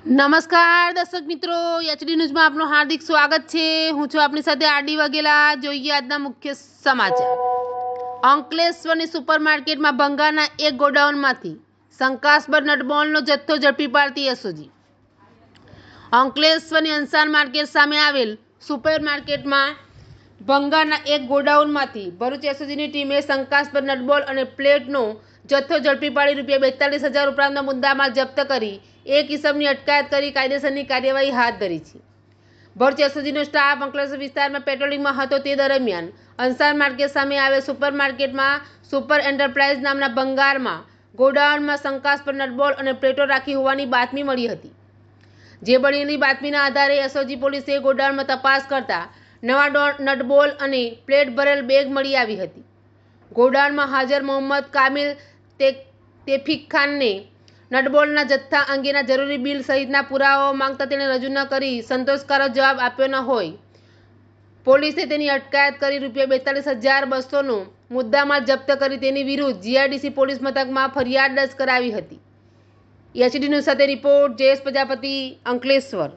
નમસ્કાર દર્શક મિત્રો, એચડી ન્યૂઝમાં આપનું હાર્દિક સ્વાગત છે। હું છું આપની સાથે આરડી વાઘેલા। જોઈએ આજના મુખ્ય સમાચાર। અંકલેશ્વરની સુપરમાર્કેટમાં ભંગારના એક ગોડાઉનમાંથી શંકાસ્પદ નટબોલ્ટનો જથ્થો ઝડપી પાડતી એસઓજી। અંકલેશ્વરની અંસાર માર્કેટ સામે આવેલ સુપરમાર્કેટમાં ભંગારના એક ગોડાઉનમાંથી ભરૂચ એસઓજીની ટીમે શંકાસ્પદ નટબોલ્ટ અને પ્લેટનો જથ્થો ઝડપી પાડી ₹42,000 ઉપરાંતનો મુદ્દામાલ જપ્ત કરી એક ઇસમની અટકાયત કરી કાયદેસરની કાર્યવાહી હાથ ધરી છે। ભરૂચ એસઓજીનો સ્ટાફ અંકલેશ્વર વિસ્તારમાં પેટ્રોલિંગમાં હતો તે દરમિયાન અંસાર માર્કેટ સામે આવેલ સુપરમાર્કેટમાં સુપર એન્ટરપ્રાઇઝ નામના ભંગારમાં ગોડાઉનમાં શંકાસ્પદ નટબોલ્ટ અને પ્લેટો રાખી હોવાની બાતમી મળી હતી। જે મળેલી બાતમીના આધારે એસઓજી પોલીસે ગોડાઉનમાં તપાસ કરતા નવા નટબોલ્ટ અને પ્લેટ ભરેલ બેગ મળી આવી હતી। ગોડાઉનમાં હાજર મોહમ્મદ કામિલ તૌફીકખાનને નટબોલ્ટના જથ્થા અંગેના જરૂરી બિલ સહિતના પુરાવાઓ માંગતા તેણે રજૂ ન કરી સંતોષકારક જવાબ આપ્યો ન હોય પોલીસે તેની અટકાયત કરી ₹42,200નો મુદ્દામાલ જપ્ત કરી તેની વિરુદ્ધ જીઆઈડીસી પોલીસ મથકમાં ફરિયાદ દર્જ કરાવી હતી। એચડી ન્યૂઝ સાથે રિપોર્ટ જયેશ પ્રજાપતિ, અંકલેશ્વર।